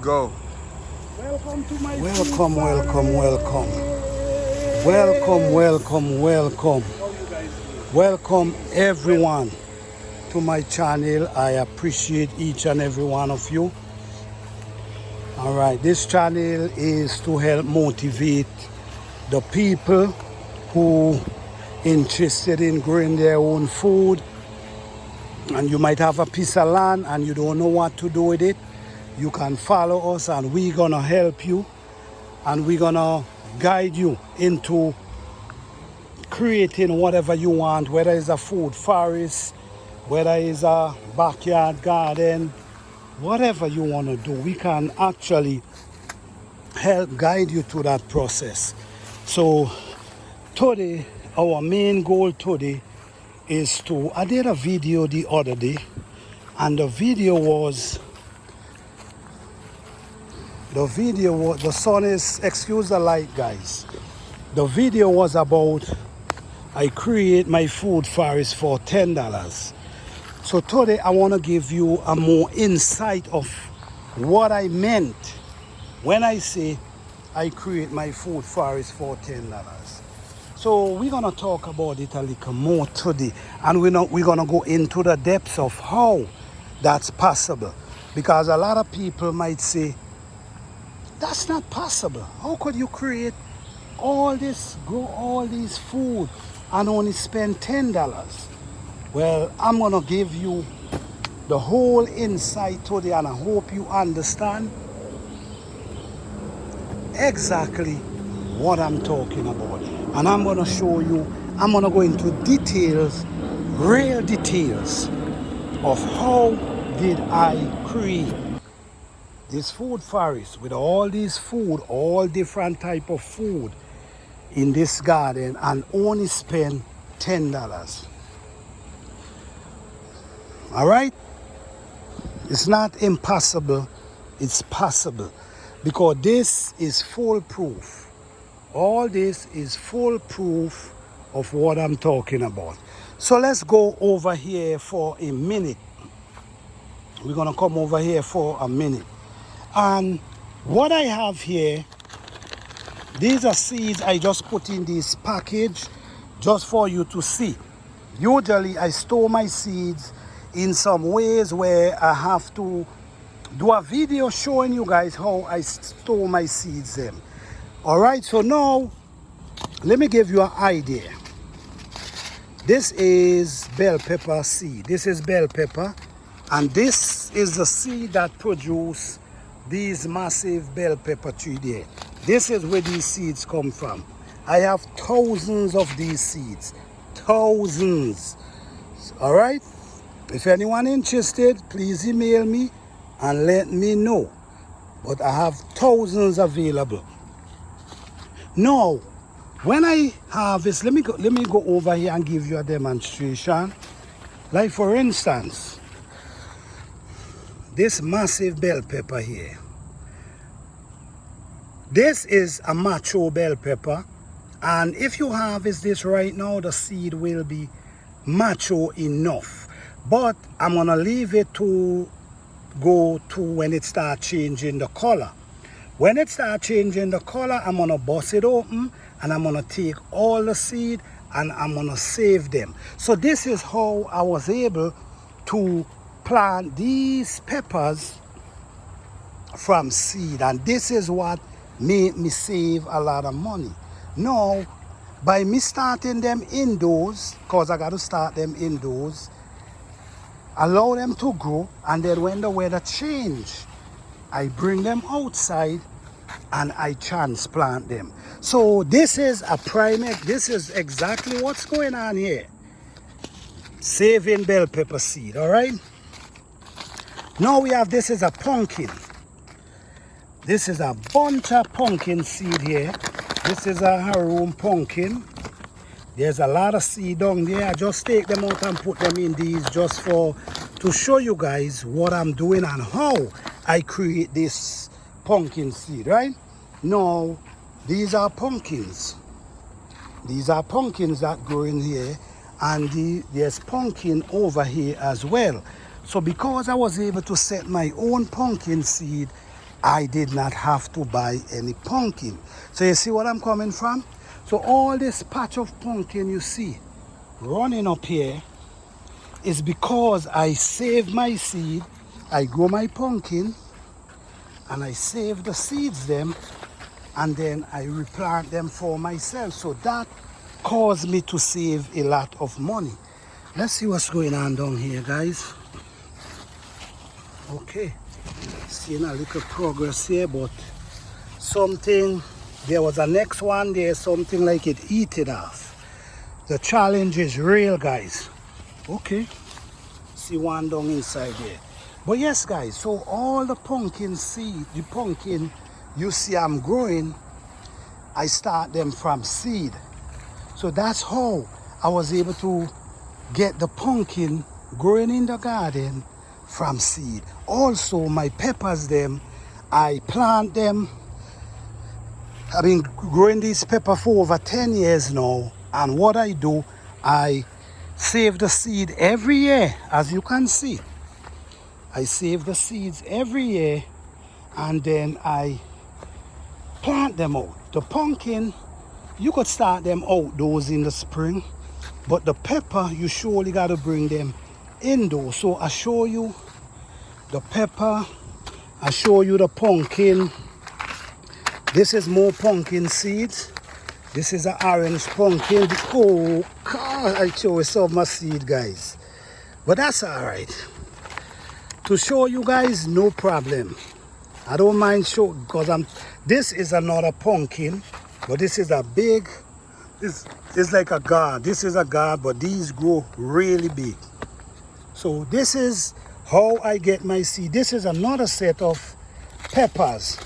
Go. Welcome to my Welcome, welcome, welcome. Welcome, welcome, welcome. Welcome everyone to my channel. I appreciate each and every one of you. Alright, this channel is to help motivate the people who interested in growing their own food. And you might have a piece of land and you don't know what to do with it. You can follow us and we're gonna help you, and we're gonna guide you into creating whatever you want, whether it's a food forest, whether it's a backyard garden, whatever you want to do. We can actually help guide you through that process. So today, our main goal today is I did a video the other day, and the video was, the sun is, excuse the light guys. The video was about I create my food forest for $10. So today I want to give you a more insight of what I meant when I say I create my food forest for $10. So we're going to talk about it a little more today, and we're going to go into the depths of how that's possible, because a lot of people might say, that's not possible. How could you create all this, grow all these food and only spend $10? Well, I'm gonna give you the whole insight today, and I hope you understand exactly what I'm talking about. And I'm gonna show you, I'm gonna go into details, real details of how did I create this food forest with all these food, all different type of food in this garden, and only spend $10. All right? It's not impossible, it's possible, because this is foolproof. All this is foolproof of what I'm talking about. So let's go over here for a minute. We're gonna come over here for a minute. And what I have here, these are seeds I just put in this package just for you to see. Usually I store my seeds in some ways where I have to do a video showing you guys how I store my seeds in. Alright, so now let me give you an idea. This is bell pepper seed. This is bell pepper, and this is the seed that produce these massive bell pepper tree there. This is where these seeds come from. I have thousands of these seeds. Thousands. Alright? If anyone interested, please email me and let me know. But I have thousands available. Now, when I harvest, let me go over here and give you a demonstration. Like for instance, this massive bell pepper here. This is a mature bell pepper, and if you harvest this right now, the seed will be mature enough. But I'm gonna leave it to go to when it starts changing the color. When it starts changing the color, I'm gonna bust it open, and I'm gonna take all the seed and I'm gonna save them. So this is how I was able to plant these peppers from seed, and this is what made me save a lot of money. Now, by me starting them indoors, because I got to start them indoors, allow them to grow, and then when the weather change, I bring them outside and I transplant them. So this is a prime, this is exactly what's going on here. Saving bell pepper seed, all right? Now we have, this is a pumpkin. This is a bunch of pumpkin seed here. This is a harum pumpkin. There's a lot of seed down there. I just take them out and put them in these just to show you guys what I'm doing and how I create this pumpkin seed, right? Now, these are pumpkins. These are pumpkins that grow in here, and there's pumpkin over here as well. So because I was able to set my own pumpkin seed I did not have to buy any pumpkin. So you see what I'm coming from? So all this patch of pumpkin you see running up here is because I save my seed, I grow my pumpkin, and I save the seeds them, and then I replant them for myself. So that caused me to save a lot of money. Let's see what's going on down here, guys. Okay, seeing a little progress here, but something, there was a next one there, something like it eat it off. The challenge is real, guys. Okay, see one down inside there. But yes, guys, so all the pumpkin seed, the pumpkin you see I'm growing, I start them from seed. So that's how I was able to get the pumpkin growing in the garden from seed. Also, my peppers them, I plant them. I've been growing these peppers for over 10 years now. And what I do, I save the seed every year, as you can see. I save the seeds every year, and then I plant them out. The pumpkin, you could start them outdoors in the spring, but the pepper, you surely got to bring them indoors. So I show you the pepper, I show you the pumpkin. This is more pumpkin seeds. This is an orange pumpkin. Oh, God, I show you some of my seed, guys. But that's all right. To show you guys, no problem. I don't mind show because this is another pumpkin, but this is a big, this is like a gourd. This is a gourd, but these grow really big. So this is how I get my seed. This is another set of peppers.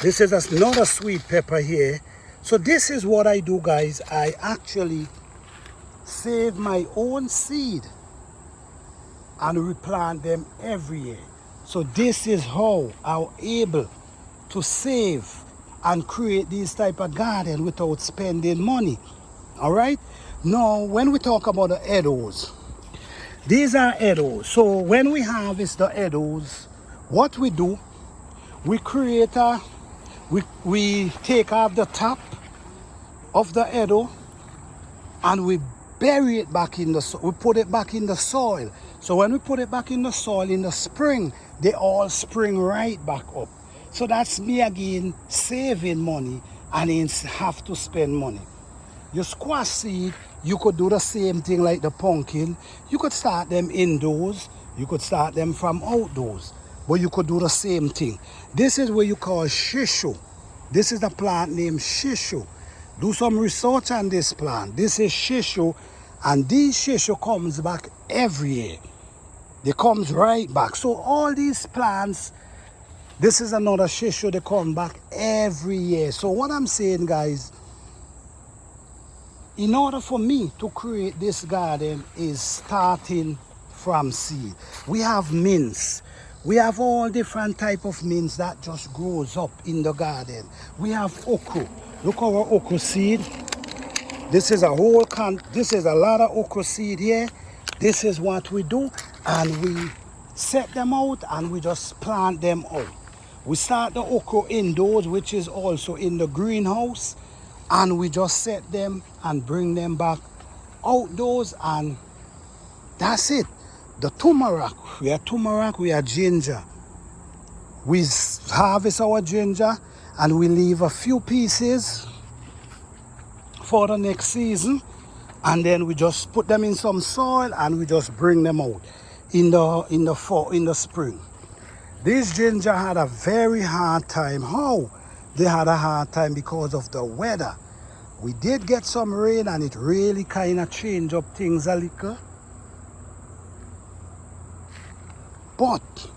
This is another sweet pepper here. So this is what I do, guys. I actually save my own seed and replant them every year. So this is how I'm able to save and create these type of garden without spending money. All right. Now, when we talk about the edibles, these are edibles. So when we harvest the edibles, what we do, we create a, we take off the top of the edible and we bury it back in the soil. We put it back in the soil. So when we put it back in the soil in the spring, they all spring right back up. So that's me again saving money and ain't have to spend money. Your squash seed, you could do the same thing like the pumpkin. You could start them indoors. You could start them from outdoors. But you could do the same thing. This is what you call shishu. This is a plant named shishu. Do some research on this plant. This is shishu, and this shishu comes back every year. They comes right back. So all these plants, this is another shishu, they come back every year. So what I'm saying, guys, in order for me to create this garden is starting from seed. We have mints. We have all different type of mints that just grows up in the garden. We have okra. Look our okra seed. This is a whole this is a lot of okra seed here. This is what we do, and we set them out and we just plant them out. We start the okra indoors, which is also in the greenhouse, and we just set them and bring them back outdoors, and that's it. The turmeric, we are ginger. We harvest our ginger and we leave a few pieces for the next season, and then we just put them in some soil and we just bring them out in the fall, in the spring. This ginger had a very hard time. How? They had a hard time because of the weather. We did get some rain and it really kind of changed up things a little. But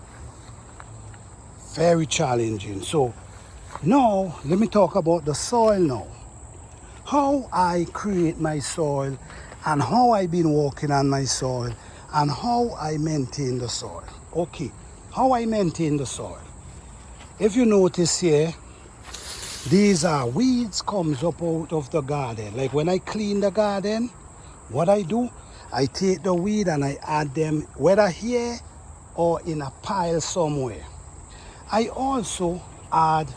very challenging. So now let me talk about the soil now. How I create my soil and how I've been working on my soil and how I maintain the soil. Okay, how I maintain the soil. If you notice here, these are weeds comes up out of the garden. Like when I clean the garden, what I do, I take the weed and I add them whether here or in a pile somewhere. I also add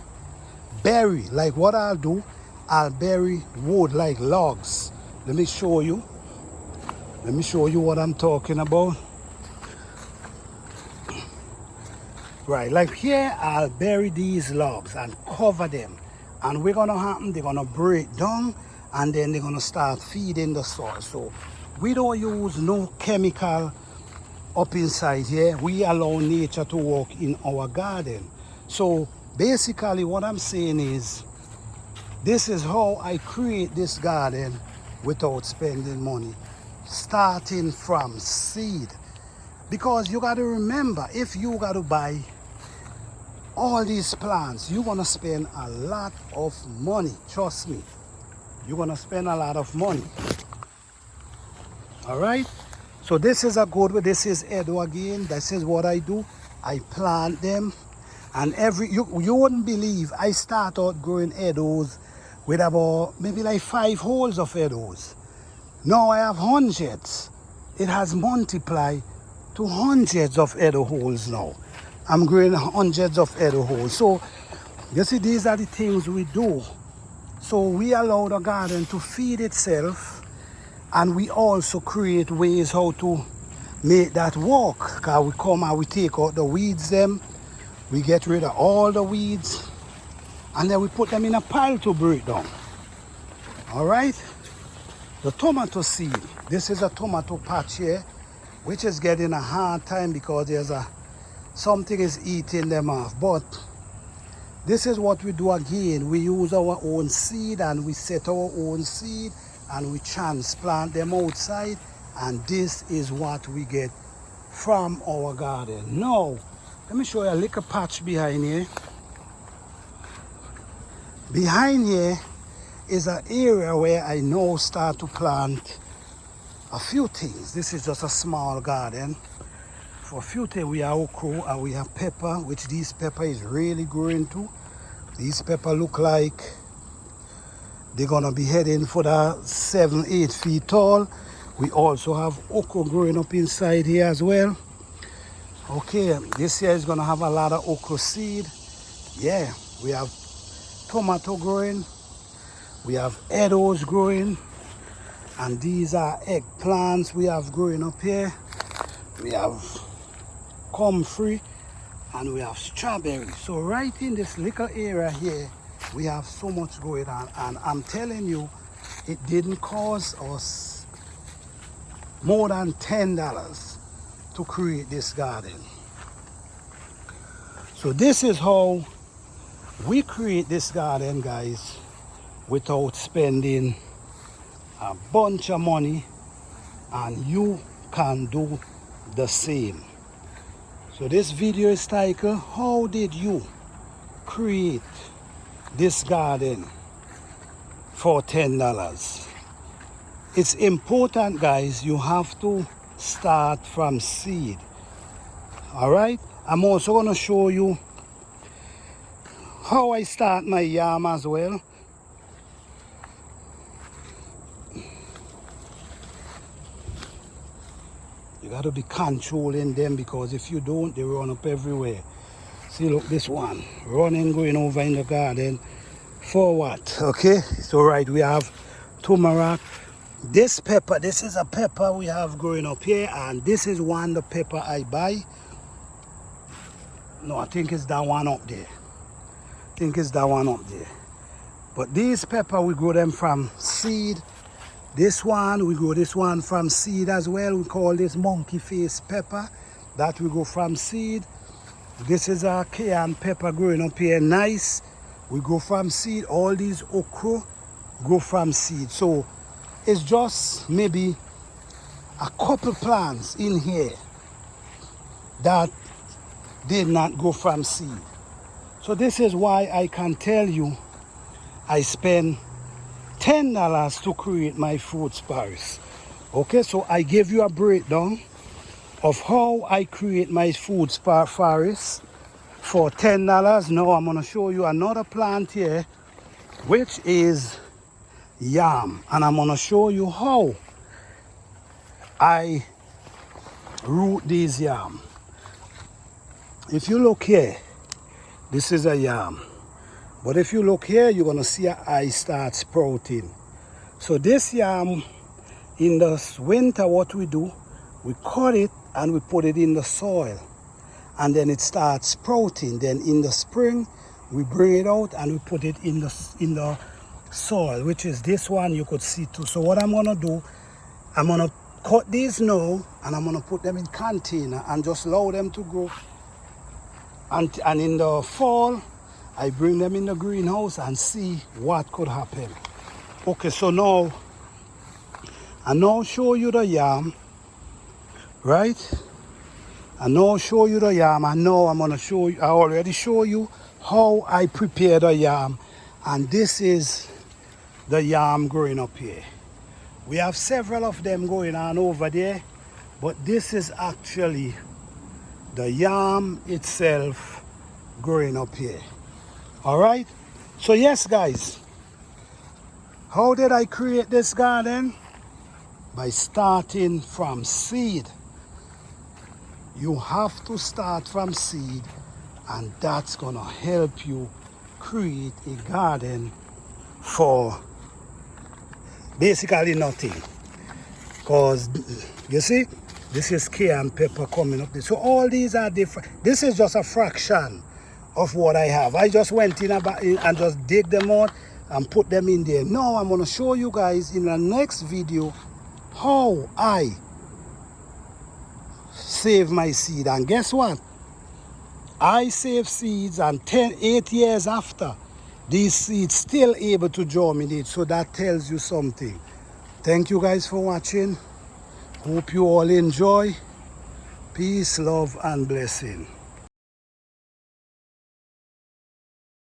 bury, like what I'll do, I'll bury wood like logs. Let me show you what I'm talking about. Right, like here I'll bury these logs and cover them, and what's gonna happen, they're gonna break down and then they're gonna start feeding the soil. So we don't use no chemical up inside here. We allow nature to work in our garden. So basically what I'm saying is, this is how I create this garden without spending money, starting from seed. Because you got to remember, if you got to buy all these plants, you're going to spend a lot of money. Trust me, you're going to spend a lot of money. All right, so this is a good way. This is Edo again. This is what I do. I plant them, and you wouldn't believe, I start out growing Edos with about maybe like 5 holes of Edos. Now I have hundreds. It has multiplied to hundreds of Edo holes now. I'm growing hundreds of Edo holes. So you see, these are the things we do. So we allow the garden to feed itself, and we also create ways how to make that work. Because we come and we take out the weeds them, we get rid of all the weeds, and then we put them in a pile to break down. All right, the tomato seed. This is a tomato patch here, which is getting a hard time because there's something is eating them off. But this is what we do again. We use our own seed and we set our own seed and we transplant them outside, and this is what we get from our garden. Now, let me show you a little patch behind here. Behind here is an area where I now start to plant a few things. This is just a small garden. For a few things, we have okra and we have pepper, which this pepper is really growing too. These pepper look like they're gonna be heading for the 7-8 feet tall. We also have okra growing up inside here as well. Okay, this year is gonna have a lot of okra seed. Yeah, we have tomato growing, we have Edos growing, and these are eggplants we have growing up here. We have comfrey and we have strawberry. So right in this little area here, we have so much going on, and I'm telling you, it didn't cost us more than $10 to create this garden. So this is how we create this garden, guys, without spending a bunch of money, and you can do the same. So this video is titled, how did you create this garden for $10? It's important, guys, you have to start from seed. All right, I'm also going to show you how I start my yam as well. You got to be controlling them, because if you don't, they run up everywhere. See, look, this one running, going over in the garden for what? Okay, so right, we have turmeric. This pepper, this is a pepper we have growing up here, and this is one the pepper I buy. No, I think it's that one up there. But these pepper, we grow them from seed. This one, we grow this one from seed as well. We call this monkey face pepper. That we go from seed. This is a cayenne pepper growing up here, nice. We grow from seed. All these okra grow from seed. So it's just maybe a couple plants in here that did not go from seed. So this is why I can tell you I spend $10 to create my FoodForest. Okay, so I gave you a breakdown of how I create my FoodForest for $10. Now I'm gonna show you another plant here, which is yam, and I'm gonna show you how I root these yam. If you look here, This is a yam. But if you look here, you're gonna see a eye start sprouting. So this yam, in the winter, what we do, we cut it and we put it in the soil. And then it starts sprouting. Then in the spring, we bring it out and we put it in the soil, which is this one you could see too. So what I'm gonna do, I'm gonna cut these now and I'm gonna put them in container and just allow them to grow. And in the fall, I bring them in the greenhouse and see what could happen. Okay, so now I now show you the yam, right? I now show you the yam, and now I'm gonna show you, I already show you how I prepare the yam, and this is the yam growing up here. We have several of them going on over there, but this is actually the yam itself growing up here. All right, so yes guys, how did I create this garden? By starting from seed. You have to start from seed, and that's gonna help you create a garden for basically nothing. Because you see, this is cayenne pepper coming up. So all these are different. This is just a fraction of what I have. I just went in and just dig them out and put them in there. Now I'm gonna show you guys in the next video how I save my seed. And guess what? I save seeds, and 8 years after, these seeds still able to germinate. So that tells you something. Thank you guys for watching. Hope you all enjoy. Peace, love, and blessing.